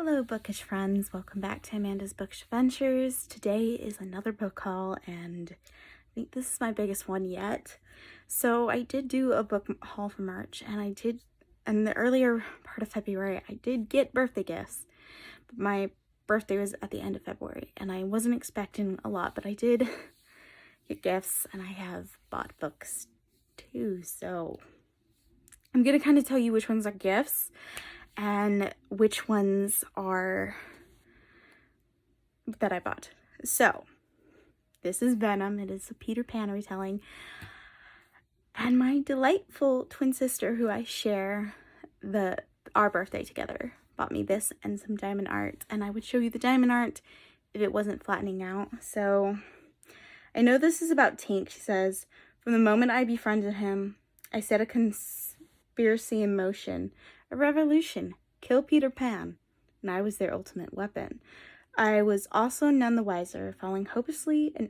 Hello bookish friends, welcome back to Amanda's Bookish Adventures. Today is another book haul and I think this is my biggest one yet. So I did do a book haul for March and in the earlier part of February, I did get birthday gifts. But my birthday was at the end of February and I wasn't expecting a lot, but I did get gifts and I have bought books too. So I'm going to kind of tell you which ones are gifts and which ones are that I bought. So this is Venom. It is a Peter Pan retelling, and my delightful twin sister, who I share our birthday together, bought me this and some diamond art, and I would show you the diamond art if it wasn't flattening out. So I know this is about Tink. She says, "From the moment I befriended him, I set a conspiracy in motion, a revolution, kill Peter Pan, and I was their ultimate weapon. I was also none the wiser, falling hopelessly and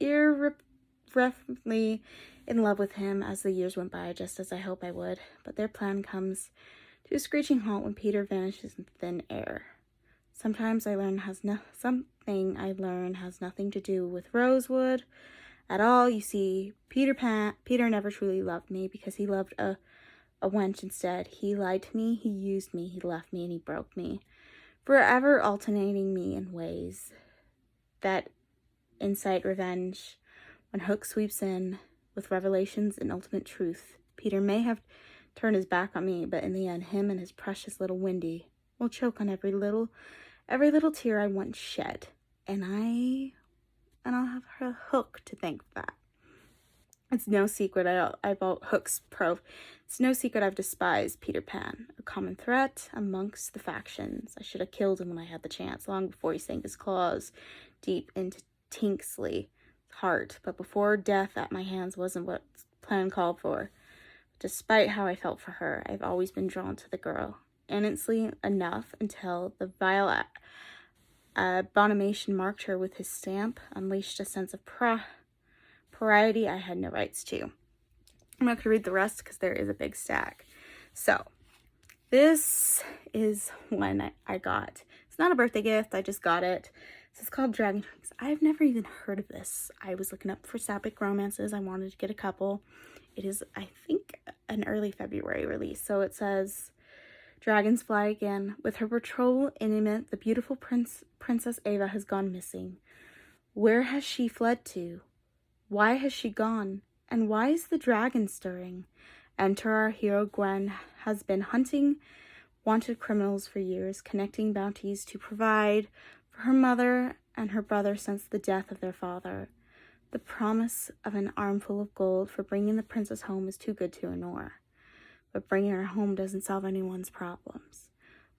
irreparably in love with him as the years went by, just as I hope I would. But their plan comes to a screeching halt when Peter vanishes in thin air. Sometimes something I learn has nothing to do with Rosewood at all. You see, Peter never truly loved me because he loved a wench instead. He lied to me, he used me, he left me, and he broke me, forever alternating me in ways that incite revenge. When Hook sweeps in with revelations and ultimate truth, Peter may have turned his back on me, but in the end, him and his precious little Windy will choke on every little tear I once shed, and I'll have her Hook to thank for that. It's no secret I bought Hook's Proof. It's no secret I've despised Peter Pan, a common threat amongst the factions. I should have killed him when I had the chance, long before he sank his claws deep into Tinksley's heart. But before death at my hands wasn't what plan called for. Despite how I felt for her, I've always been drawn to the girl, innocently enough until the vile abomination marked her with his stamp, unleashed a sense of variety I had no rights to." I'm not going to read the rest because there is a big stack. So this is one I got. It's not a birthday gift. I just got it. So it's called Dragon Wings. I've never even heard of this. I was looking up for sapphic romances. I wanted to get a couple. It is, I think, an early February release. So it says, "Dragons fly again. With her patrol intimate, the beautiful Princess Ava has gone missing. Where has she fled to? Why has she gone? And why is the dragon stirring? Enter our hero Gwen, has been hunting wanted criminals for years, connecting bounties to provide for her mother and her brother since the death of their father. The promise of an armful of gold for bringing the princess home is too good to ignore. But bringing her home doesn't solve anyone's problems.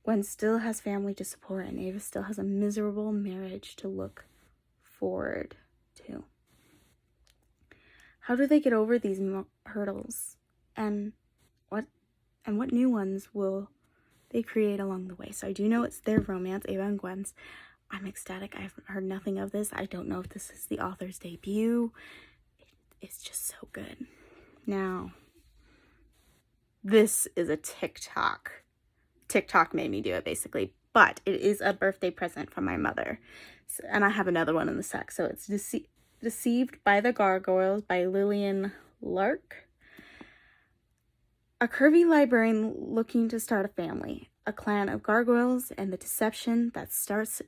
Gwen still has family to support, and Ava still has a miserable marriage to look forward to. How do they get over these hurdles? And what new ones will they create along the way?" So I do know it's their romance, Ava and Gwen's. I'm ecstatic. I've heard nothing of this. I don't know if this is the author's debut. It's just so good. Now, this is a TikTok. TikTok made me do it, basically. But it is a birthday present from my mother. So, and I have another one in the set. So it's Deceived by the Gargoyles by Lillian Lark. A curvy librarian looking to start a family, a clan of gargoyles, and the deception that starts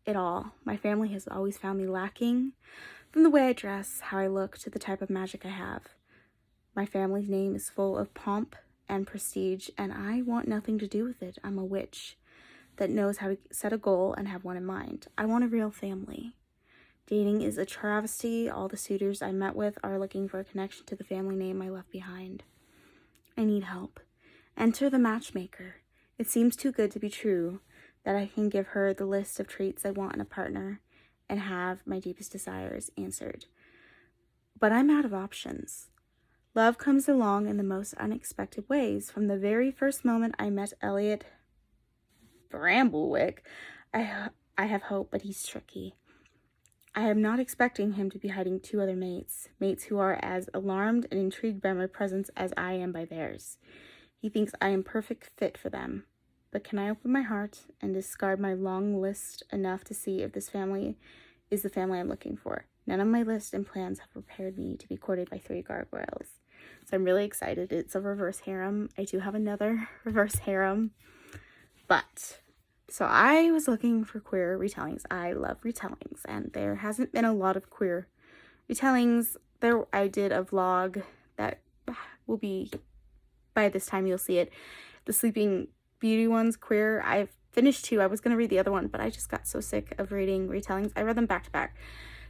it all. My family has always found me lacking, from the way I dress, how I look, to the type of magic I have. My family's name is full of pomp and prestige, and I want nothing to do with it. I'm a witch that knows how to set a goal and have one in mind. I want a real family. Dating is a travesty. All the suitors I met with are looking for a connection to the family name I left behind. I need help. Enter the matchmaker. It seems too good to be true that I can give her the list of traits I want in a partner and have my deepest desires answered. But I'm out of options. Love comes along in the most unexpected ways. From the very first moment I met Elliot Bramblewick, I have hope, but he's tricky. I am not expecting him to be hiding two other mates who are as alarmed and intrigued by my presence as I am by theirs. He thinks I am perfect fit for them, but can I open my heart and discard my long list enough to see if this family is the family I'm looking for? None of my list and plans have prepared me to be courted by 3 gargoyles. So I'm really excited. It's a reverse harem. I do have another reverse harem. But, so I was looking for queer retellings. I love retellings. And there hasn't been a lot of queer retellings. I did a vlog that will be, by this time you'll see it. The Sleeping Beauty one's queer. I've finished 2. I was going to read the other one, but I just got so sick of reading retellings. I read them back to back.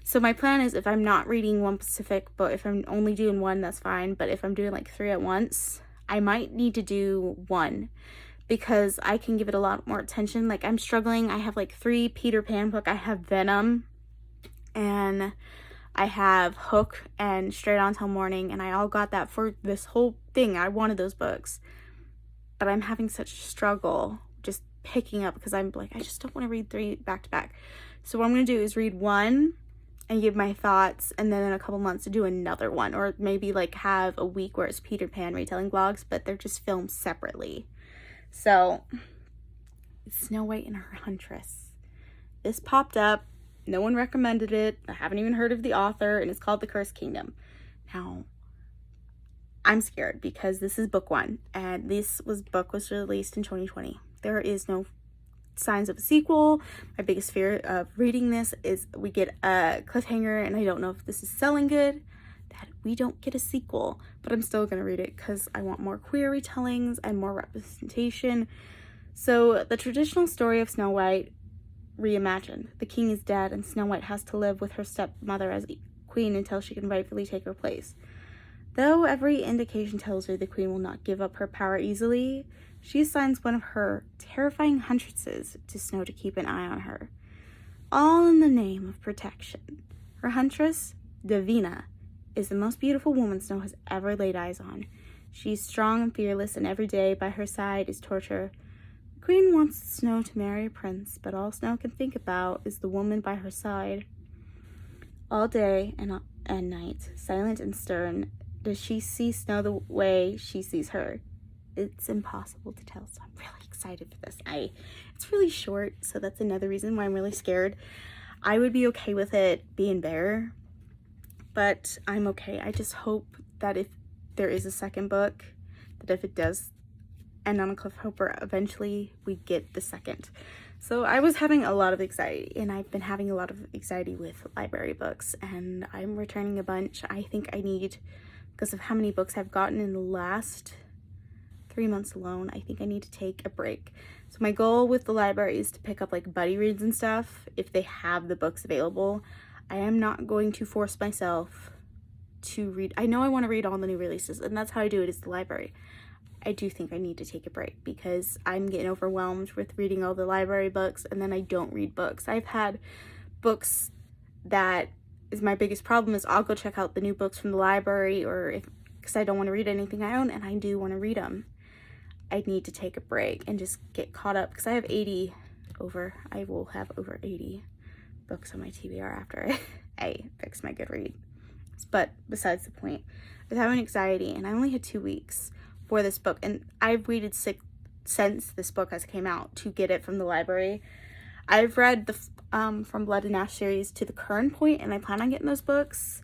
So my plan is, if I'm not reading one specific book, if I'm only doing one, that's fine. But if I'm doing like 3 at once, I might need to do 1 because I can give it a lot more attention. Like, I'm struggling. I have like 3 Peter Pan book. I have Venom and I have Hook and Straight On Till Morning, and I all got that for this whole thing. I wanted those books, but I'm having such struggle just picking up because I'm like, I just don't want to read 3 back to back. So what I'm going to do is read 1 and give my thoughts, and then in a couple months to do another one, or maybe like have a week where it's Peter Pan retelling vlogs, but they're just filmed separately. So it's Snow White and her Huntress. This popped up. No one recommended it. I haven't even heard of the author, and it's called The Cursed Kingdom. Now, I'm scared because this is book 1, and this book was released in 2020. There is no signs of a sequel. My biggest fear of reading this is we get a cliffhanger, and I don't know if this is selling good, that we don't get a sequel, but I'm still gonna read it because I want more queer retellings and more representation. So the traditional story of Snow White reimagined. The king is dead, and Snow White has to live with her stepmother as queen until she can rightfully take her place. Though every indication tells her the queen will not give up her power easily, she assigns one of her terrifying huntresses to Snow to keep an eye on her, all in the name of protection. Her huntress, Davina, is the most beautiful woman Snow has ever laid eyes on. She's strong and fearless, and every day by her side is torture. The queen wants Snow to marry a prince, but all Snow can think about is the woman by her side. All day and night, silent and stern, does she see Snow the way she sees her. It's impossible to tell, so I'm really excited for this. It's really short, so that's another reason why I'm really scared. I would be okay with it being bare, but I'm okay. I just hope that if there is a second book, that if it does end on a cliffhanger, eventually we get the second. So I was having a lot of anxiety, and I've been having a lot of anxiety with library books, and I'm returning a bunch. I think I need, because of how many books I've gotten in the last 3 months alone, I think I need to take a break. So my goal with the library is to pick up like buddy reads and stuff if they have the books available. I am not going to force myself to read. I know I want to read all the new releases, and that's how I do it, is the library. I do think I need to take a break because I'm getting overwhelmed with reading all the library books, and then I don't read books. I've had books that is my biggest problem is I'll go check out the new books from the library, or because I don't want to read anything I own, and I do want to read them. I need to take a break and just get caught up because I will have over 80 books on my TBR after I fix my Goodreads. But besides the point, I was having anxiety, and I only had 2 weeks for this book, and I've waited since this book has came out to get it from the library. I've read the From Blood and Ash series to the current point, and I plan on getting those books.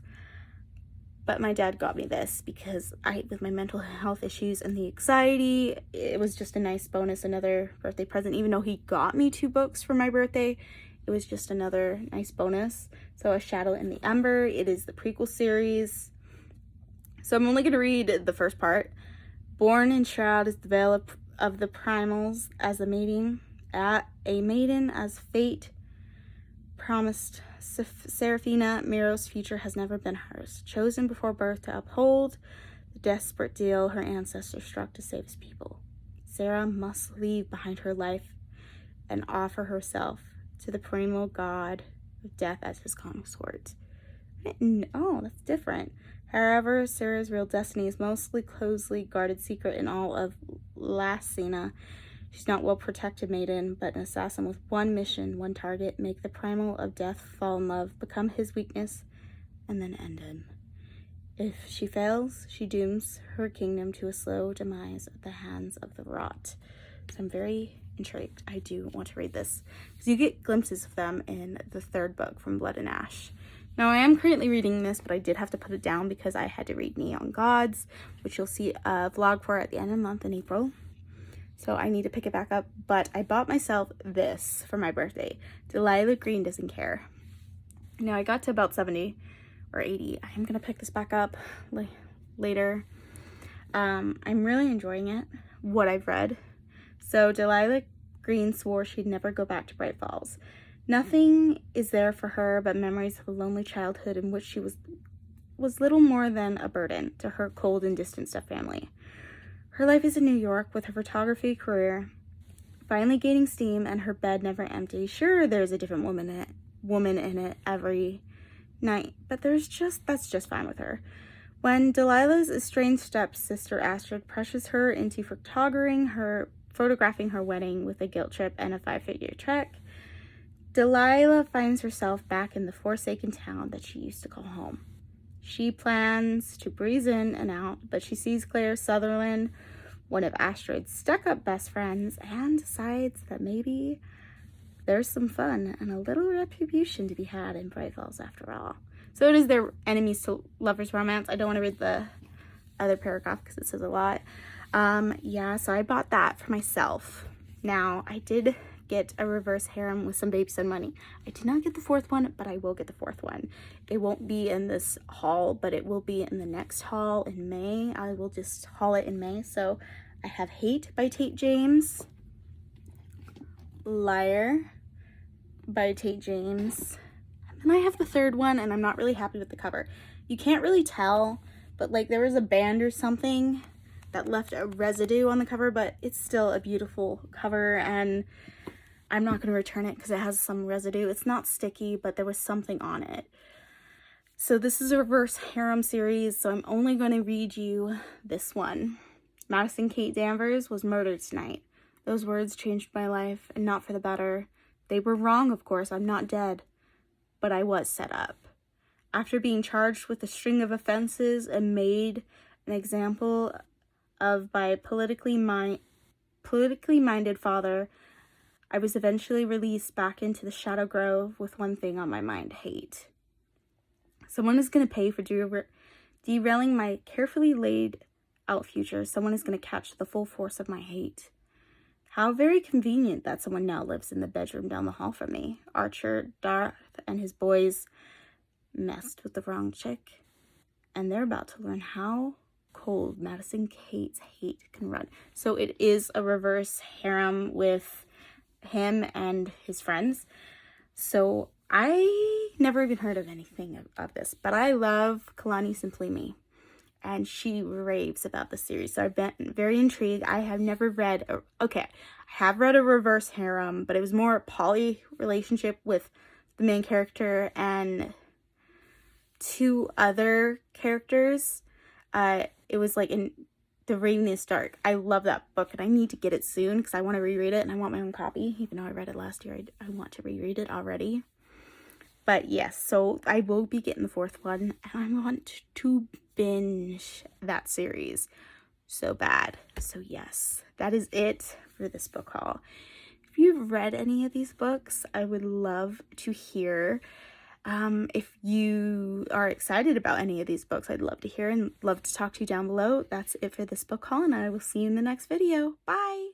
But my dad got me this because with my mental health issues and the anxiety, it was just a nice bonus, another birthday present. Even though he got me 2 books for my birthday, it was just another nice bonus. So A Shadow in the Ember, it is the prequel series. So I'm only going to read the first part. Born in Shroud is the veil of the primals as a maiden as fate promised Seraphina. Miro's future has never been hers. Chosen before birth to uphold the desperate deal her ancestors struck to save his people, Sarah must leave behind her life and offer herself to the primal god of death as his consort. Oh, that's different. However, Sarah's real destiny is mostly closely guarded secret in all of Lassina. She's not well-protected maiden, but an assassin with one mission, one target, make the primal of death fall in love, become his weakness, and then end him. If she fails, she dooms her kingdom to a slow demise at the hands of the rot. So I'm very intrigued. I do want to read this because you get glimpses of them in the third book from Blood and Ash. Now, I am currently reading this, but I did have to put it down because I had to read Neon Gods, which you'll see a vlog for at the end of the month in April. So I need to pick it back up, but I bought myself this for my birthday. Delilah Green Doesn't Care. Now, I got to about 70 or 80. I am going to pick this back up later. I'm really enjoying it, what I've read. So Delilah Green swore she'd never go back to Bright Falls. Nothing is there for her but memories of a lonely childhood in which she was little more than a burden to her cold and distant stepfamily. Her life is in New York with her photography career finally gaining steam and her bed never empty. Sure, there's a different woman in it every night, but that's just fine with her. When Delilah's estranged stepsister Astrid pressures her into photographing her wedding with a guilt trip and a 5-figure check, Delilah finds herself back in the forsaken town that she used to call home. She plans to breeze in and out, but she sees Claire Sutherland, one of Astrid's stuck-up best friends, and decides that maybe there's some fun and a little retribution to be had in Bright Falls after all. So it is their enemies to lovers romance. I don't want to read the other paragraph because it says a lot. Yeah, so I bought that for myself. Now, I did get a reverse harem with some babysitting money. I did not get the fourth one, but I will get the fourth one. It won't be in this haul, but it will be in the next haul in May. I will just haul it in May. So I have Hate by Tate James, Liar by Tate James, and I have the third one, and I'm not really happy with the cover. You can't really tell, but like there was a band or something that left a residue on the cover, but it's still a beautiful cover, and I'm not going to return it because it has some residue. It's not sticky, but there was something on it. So this is a reverse harem series, so I'm only going to read you this one. Madison Kate Danvers was murdered tonight. Those words changed my life, and not for the better. They were wrong, of course. I'm not dead. But I was set up. After being charged with a string of offenses and made an example of by a politically minded father, I was eventually released back into the Shadow Grove with one thing on my mind: hate. Someone is going to pay for derailing my carefully laid out future. Someone is going to catch the full force of my hate. How very convenient that someone now lives in the bedroom down the hall from me. Archer, Darth, and his boys messed with the wrong chick, and they're about to learn how cold Madison Kate's hate can run. So it is a reverse harem with him and his friends. So I never even heard of anything of this, but I love Kalani Simply Me, and she raves about the series. So I've been very intrigued. I have never read, I have read a reverse harem, but it was more a poly relationship with the main character and two other characters. It was like in The Raven is Dark. I love that book, and I need to get it soon because I want to reread it, and I want my own copy. Even though I read it last year, I want to reread it already. But yes, so I will be getting the fourth one, and I want to binge that series so bad. So yes, that is it for this book haul. If you've read any of these books, I would love to hear. If you are excited about any of these books, I'd love to hear and love to talk to you down below. That's it for this book haul, and I will see you in the next video. Bye!